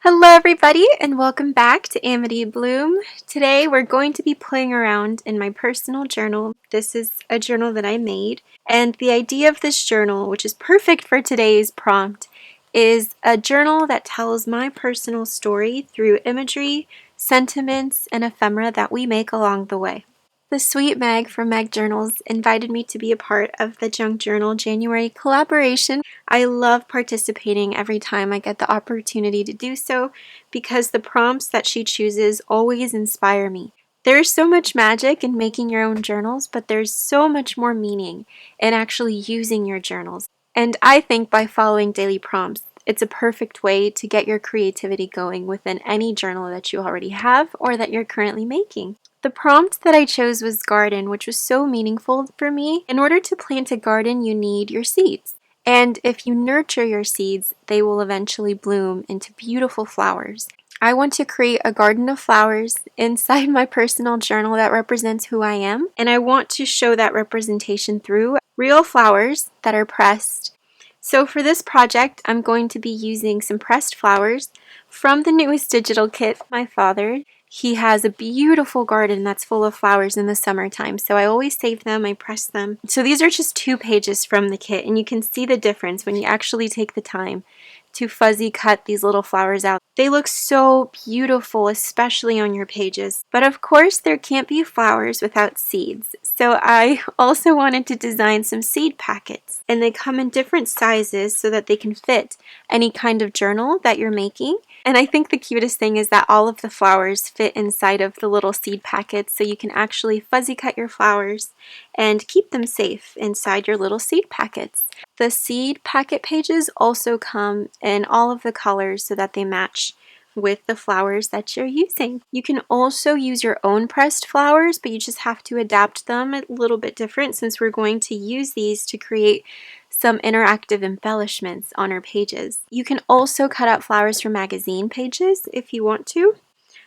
Hello everybody and welcome back to Amity Bloom. Today we're going to be playing around in my personal journal. This is a journal that I made, and the idea of this journal, which is perfect for today's prompt, is a journal that tells my personal story through imagery, sentiments, and ephemera that we make along the way. The sweet Meg from Meg Journals invited me to be a part of the Junk Journal January collaboration. I love participating every time I get the opportunity to do so because the prompts that she chooses always inspire me. There's so much magic in making your own journals, but there's so much more meaning in actually using your journals. And I think by following daily prompts, it's a perfect way to get your creativity going within any journal that you already have or that you're currently making. The prompt that I chose was garden, which was so meaningful for me. In order to plant a garden, you need your seeds. And if you nurture your seeds, they will eventually bloom into beautiful flowers. I want to create a garden of flowers inside my personal journal that represents who I am, and I want to show that representation through real flowers that are pressed. So for this project, I'm going to be using some pressed flowers from the newest digital kit, my father. He has a beautiful garden that's full of flowers in the summertime, so I always save them, I press them. So these are just 2 pages from the kit, and you can see the difference when you actually take the time to fuzzy cut these little flowers out. They look so beautiful, especially on your pages. But of course, there can't be flowers without seeds. So I also wanted to design some seed packets, and they come in different sizes so that they can fit any kind of journal that you're making. And I think the cutest thing is that all of the flowers fit inside of the little seed packets, so you can actually fuzzy cut your flowers and keep them safe inside your little seed packets. The seed packet pages also come in all of the colors so that they match with the flowers that you're using. You can also use your own pressed flowers, but you just have to adapt them a little bit different since we're going to use these to create some interactive embellishments on our pages. You can also cut out flowers from magazine pages if you want to.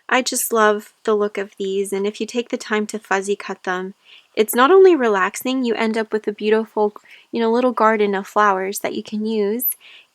I just love the look of these, and if you take the time to fuzzy cut them, it's not only relaxing, you end up with a beautiful, little garden of flowers that you can use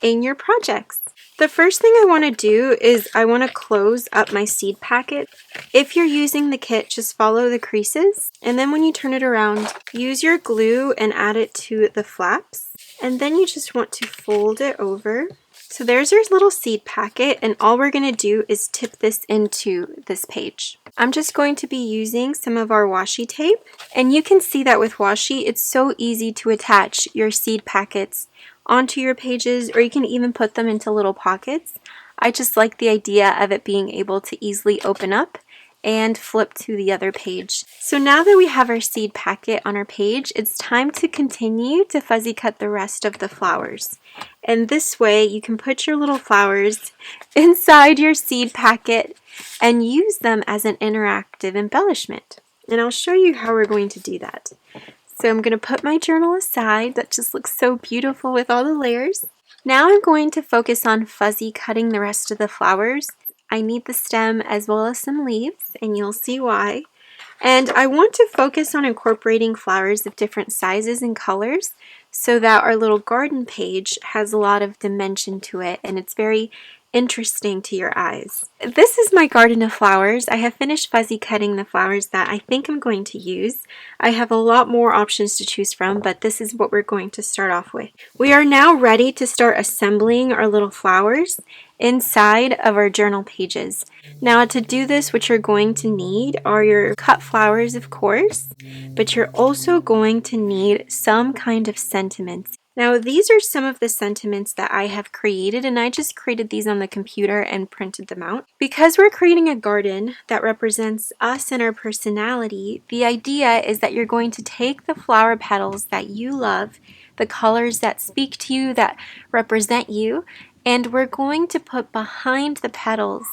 in your projects. The first thing I want to do is I want to close up my seed packet. If you're using the kit, just follow the creases, and then when you turn it around, use your glue and add it to the flaps, and then you just want to fold it over. So there's your little seed packet, and all we're going to do is tip this into this page. I'm just going to be using some of our washi tape, and you can see that with washi, it's so easy to attach your seed packets onto your pages, or you can even put them into little pockets. I just like the idea of it being able to easily open up and flip to the other page. So now that we have our seed packet on our page, it's time to continue to fuzzy cut the rest of the flowers. And this way you can put your little flowers inside your seed packet and use them as an interactive embellishment. And I'll show you how we're going to do that. So I'm going to put my journal aside. That just looks so beautiful with all the layers. Now I'm going to focus on fuzzy cutting the rest of the flowers. I need the stem as well as some leaves, and you'll see why. And I want to focus on incorporating flowers of different sizes and colors so that our little garden page has a lot of dimension to it, and it's very interesting to your eyes. This is my garden of flowers. I have finished fuzzy cutting the flowers that I think I'm going to use. I have a lot more options to choose from, but this is what we're going to start off with. We are now ready to start assembling our little flowers inside of our journal pages. Now to do this, what you're going to need are your cut flowers, of course, but you're also going to need some kind of sentiments. Now these are some of the sentiments that I have created, and I just created these on the computer and printed them out. Because we're creating a garden that represents us and our personality, the idea is that you're going to take the flower petals that you love, the colors that speak to you, that represent you, and we're going to put behind the petals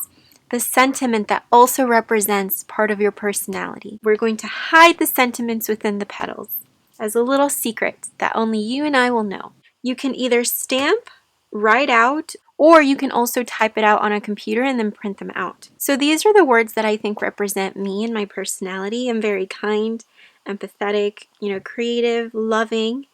the sentiment that also represents part of your personality. We're going to hide the sentiments within the petals as a little secret that only you and I will know. You can either stamp, write out, or you can also type it out on a computer and then print them out. So these are the words that I think represent me and my personality. I'm very kind, empathetic, creative, loving,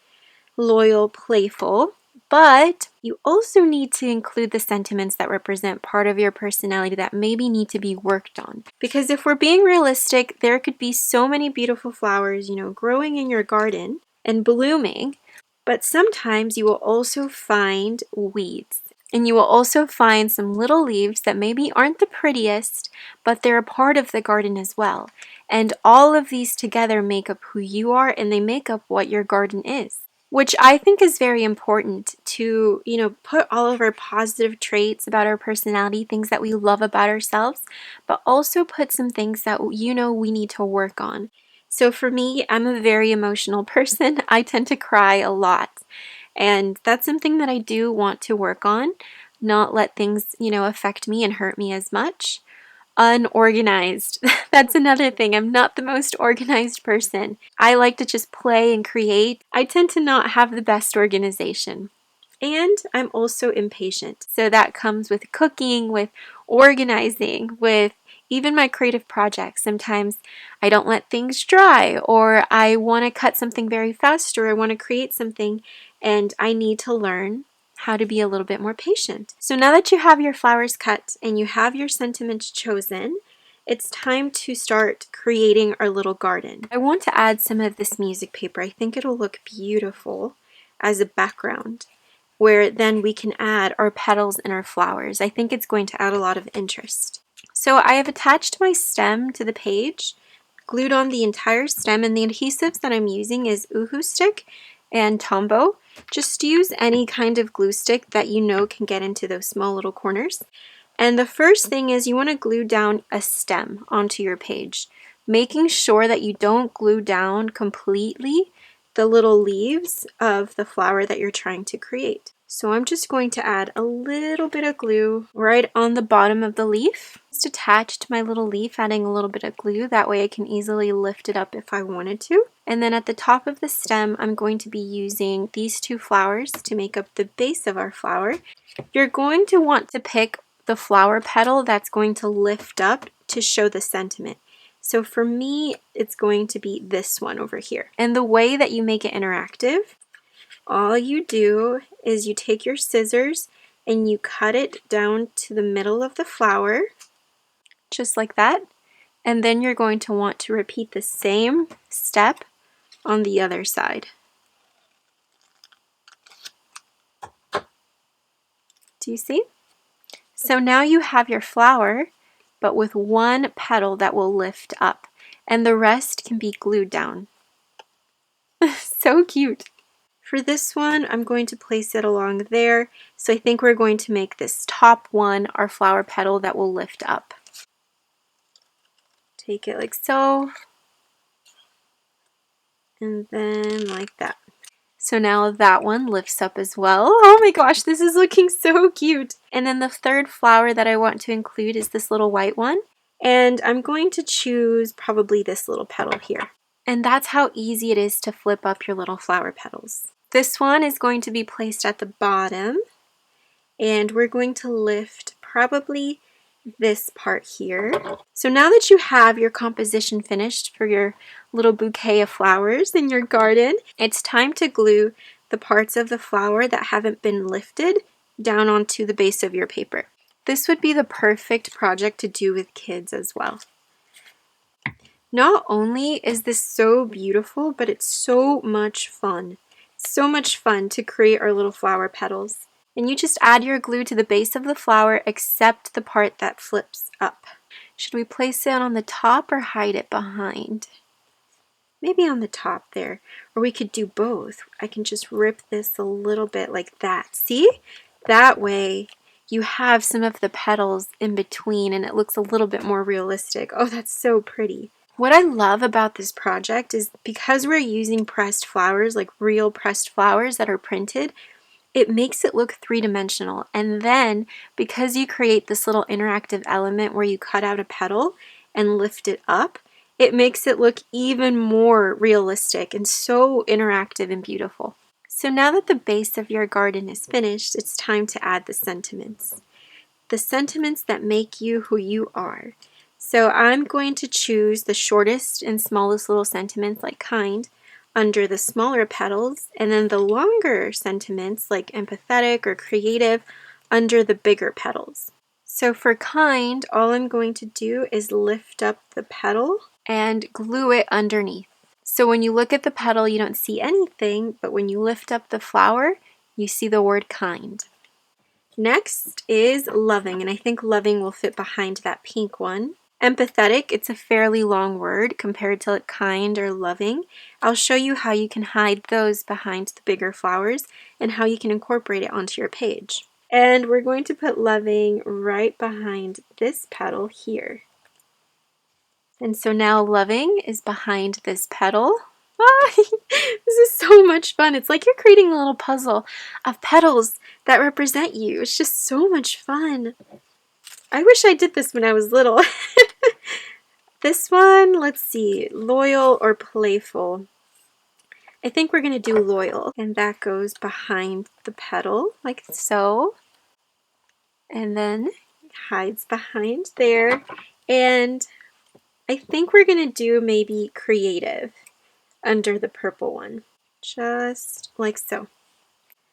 loyal, playful. But you also need to include the sentiments that represent part of your personality that maybe need to be worked on. Because if we're being realistic, there could be so many beautiful flowers, growing in your garden and blooming, but sometimes you will also find weeds. And you will also find some little leaves that maybe aren't the prettiest, but they're a part of the garden as well. And all of these together make up who you are, and they make up what your garden is. Which I think is very important to, put all of our positive traits about our personality, things that we love about ourselves, but also put some things that, we need to work on. So for me, I'm a very emotional person. I tend to cry a lot. And that's something that I do want to work on, not let things, affect me and hurt me as much. Unorganized. That's another thing. I'm not the most organized person. I like to just play and create. I tend to not have the best organization. And I'm also impatient. So that comes with cooking, with organizing, with even my creative projects. Sometimes I don't let things dry, or I want to cut something very fast, or I want to create something, and I need to learn how to be a little bit more patient. So now that you have your flowers cut and you have your sentiments chosen, it's time to start creating our little garden. I want to add some of this music paper. I think it'll look beautiful as a background, where then we can add our petals and our flowers. I think it's going to add a lot of interest. So I have attached my stem to the page, glued on the entire stem, and the adhesives that I'm using is Uhu Stick and Tombow. Just use any kind of glue stick that can get into those small little corners. And the first thing is you want to glue down a stem onto your page, making sure that you don't glue down completely the little leaves of the flower that you're trying to create. So I'm just going to add a little bit of glue right on the bottom of the leaf. Just attached my little leaf, adding a little bit of glue. That way I can easily lift it up if I wanted to. And then at the top of the stem, I'm going to be using these two flowers to make up the base of our flower. You're going to want to pick the flower petal that's going to lift up to show the sentiment. So for me, it's going to be this one over here. And the way that you make it interactive, all you do is you take your scissors and you cut it down to the middle of the flower, just like that. And then you're going to want to repeat the same step on the other side. Do you see? So now you have your flower, but with one petal that will lift up, and the rest can be glued down. So cute. For this one, I'm going to place it along there. So I think we're going to make this top one our flower petal that will lift up. Take it like so, and then like that. So now that one lifts up as well. Oh my gosh, this is looking so cute. And then the third flower that I want to include is this little white one. And I'm going to choose probably this little petal here. And that's how easy it is to flip up your little flower petals. This one is going to be placed at the bottom, and we're going to lift probably this part here. So now that you have your composition finished for your little bouquet of flowers in your garden, it's time to glue the parts of the flower that haven't been lifted down onto the base of your paper. This would be the perfect project to do with kids as well. Not only is this so beautiful, but it's so much fun. So much fun to create our little flower petals. And you just add your glue to the base of the flower except the part that flips up. Should we place it on the top or hide it behind? Maybe on the top there. Or we could do both. I can just rip this a little bit like that. See? That way you have some of the petals in between and it looks a little bit more realistic. Oh, that's so pretty. What I love about this project is because we're using pressed flowers, like real pressed flowers that are printed, it makes it look three-dimensional. And then because you create this little interactive element where you cut out a petal and lift it up, it makes it look even more realistic and so interactive and beautiful. So now that the base of your garden is finished, it's time to add the sentiments. The sentiments that make you who you are. So I'm going to choose the shortest and smallest little sentiments like kind. under the smaller petals, and then the longer sentiments like empathetic or creative under the bigger petals. So for kind, all I'm going to do is lift up the petal and glue it underneath. So when you look at the petal, you don't see anything, but when you lift up the flower, you see the word kind. Next is loving, and I think loving will fit behind that pink one. Empathetic, it's a fairly long word compared to kind or loving. I'll show you how you can hide those behind the bigger flowers and how you can incorporate it onto your page. And we're going to put loving right behind this petal here. And so now loving is behind this petal. Ah, this is so much fun. It's like you're creating a little puzzle of petals that represent you. It's just so much fun. I wish I did this when I was little. This one, let's see, loyal or playful. I think we're going to do loyal. And that goes behind the petal, like so. And then hides behind there. And I think we're going to do maybe creative under the purple one. Just like so.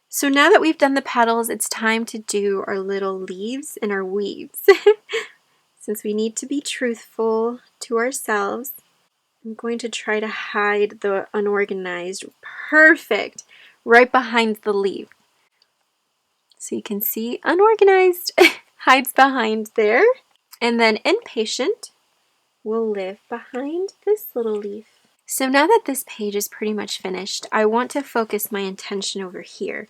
So now that we've done the petals, it's time to do our little leaves and our weaves. Since we need to be truthful to ourselves, I'm going to try to hide the unorganized perfect right behind the leaf. So you can see unorganized hides behind there. And then impatient will live behind this little leaf. So now that this page is pretty much finished, I want to focus my attention over here.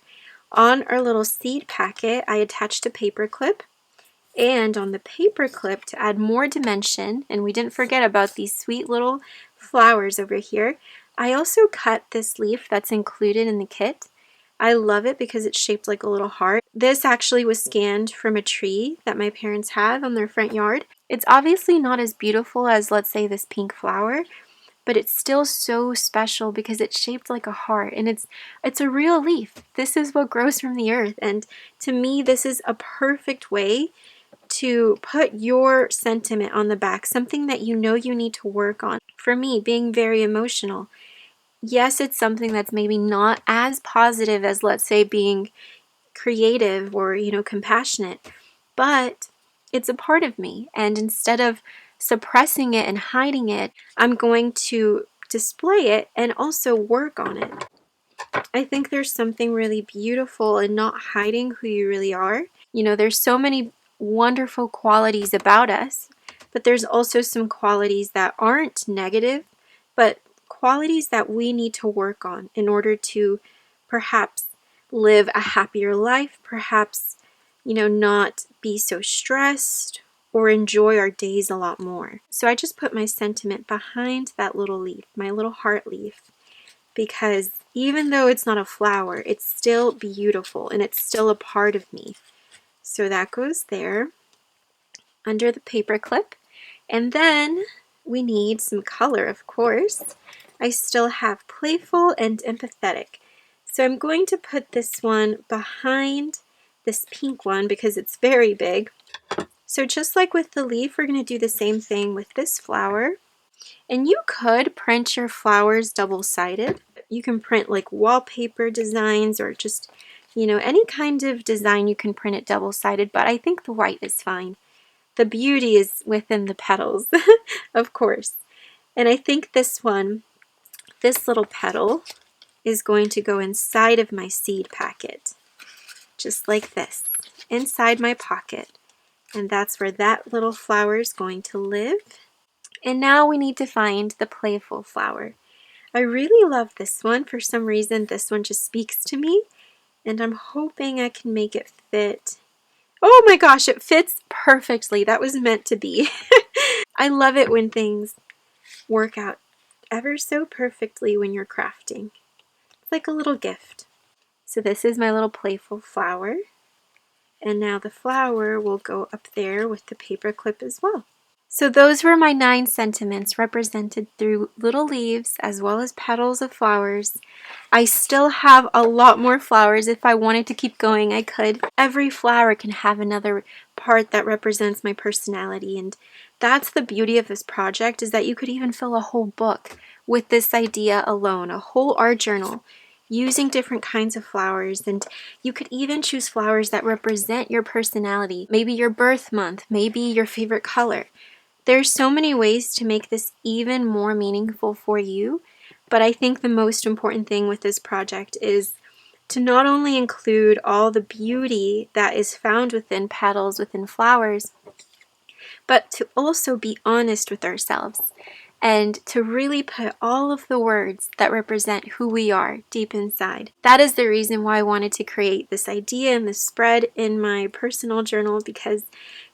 On our little seed packet, I attached a paper clip, and on the paper clip, to add more dimension, and we didn't forget about these sweet little flowers over here, I also cut this leaf that's included in the kit. I love it because it's shaped like a little heart. This actually was scanned from a tree that my parents have on their front yard. It's obviously not as beautiful as, let's say, this pink flower, but it's still so special because it's shaped like a heart, and it's a real leaf. This is what grows from the earth, and to me this is a perfect way to put your sentiment on the back, something that you know you need to work on. For me, being very emotional, yes, it's something that's maybe not as positive as, let's say, being creative or, compassionate, but it's a part of me, and instead of suppressing it and hiding it, I'm going to display it and also work on it. I think there's something really beautiful in not hiding who you really are. There's so many wonderful qualities about us, but there's also some qualities that aren't negative, but qualities that we need to work on in order to perhaps live a happier life, perhaps, not be so stressed or enjoy our days a lot more. So I just put my sentiment behind that little leaf, my little heart leaf, because even though it's not a flower, it's still beautiful and it's still a part of me. So that goes there under the paper clip. And then we need some color, of course. I still have playful and empathetic. So I'm going to put this one behind this pink one because it's very big. So just like with the leaf, we're going to do the same thing with this flower. And you could print your flowers double-sided. You can print like wallpaper designs or just, any kind of design you can print it double-sided, but I think the white is fine. The beauty is within the petals, of course. And I think this one, this little petal, is going to go inside of my seed packet, just like this, inside my pocket. And that's where that little flower is going to live. And now we need to find the playful flower. I really love this one. For some reason, this one just speaks to me, and I'm hoping I can make it fit. Oh my gosh, it fits perfectly. That was meant to be. I love it when things work out ever so perfectly when you're crafting. It's like a little gift. So this is my little playful flower. And now the flower will go up there with the paper clip as well. So those were my 9 sentiments represented through little leaves as well as petals of flowers. I still have a lot more flowers. If I wanted to keep going, I could. Every flower can have another part that represents my personality, and that's the beauty of this project, is that you could even fill a whole book with this idea alone, a whole art journal using different kinds of flowers. And you could even choose flowers that represent your personality, maybe your birth month, maybe your favorite color. There's so many ways to make this even more meaningful for you, but I think the most important thing with this project is to not only include all the beauty that is found within petals, within flowers, but to also be honest with ourselves and to really put all of the words that represent who we are deep inside. That is the reason why I wanted to create this idea and this spread in my personal journal, because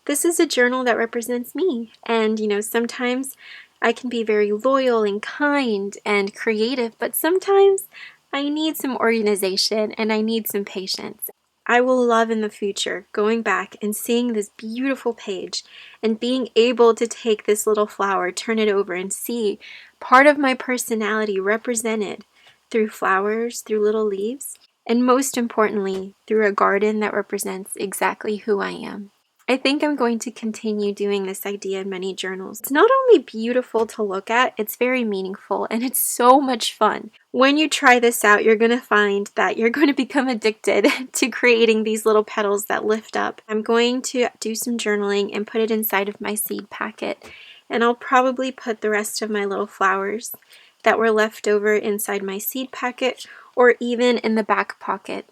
this is a journal that represents me. And sometimes I can be very loyal and kind and creative, but sometimes I need some organization and I need some patience. I will love in the future going back and seeing this beautiful page and being able to take this little flower, turn it over, and see part of my personality represented through flowers, through little leaves, and most importantly, through a garden that represents exactly who I am. I think I'm going to continue doing this idea in many journals. It's not only beautiful to look at, it's very meaningful and it's so much fun. When you try this out, you're going to find that you're going to become addicted to creating these little petals that lift up. I'm going to do some journaling and put it inside of my seed packet, and I'll probably put the rest of my little flowers that were left over inside my seed packet or even in the back pocket.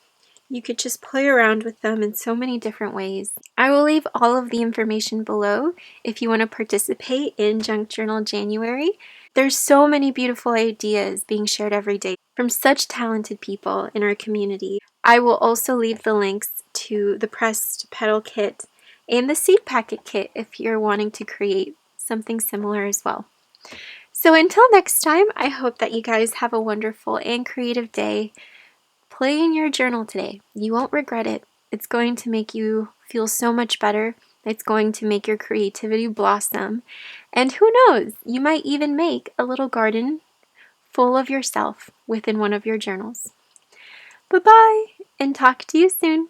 You could just play around with them in so many different ways. I will leave all of the information below if you want to participate in Junk Journal January. There's so many beautiful ideas being shared every day from such talented people in our community. I will also leave the links to the pressed petal kit and the seed packet kit if you're wanting to create something similar as well. So until next time, I hope that you guys have a wonderful and creative day. Play in your journal today. You won't regret it. It's going to make you feel so much better. It's going to make your creativity blossom. And who knows, you might even make a little garden full of yourself within one of your journals. Bye-bye, and talk to you soon.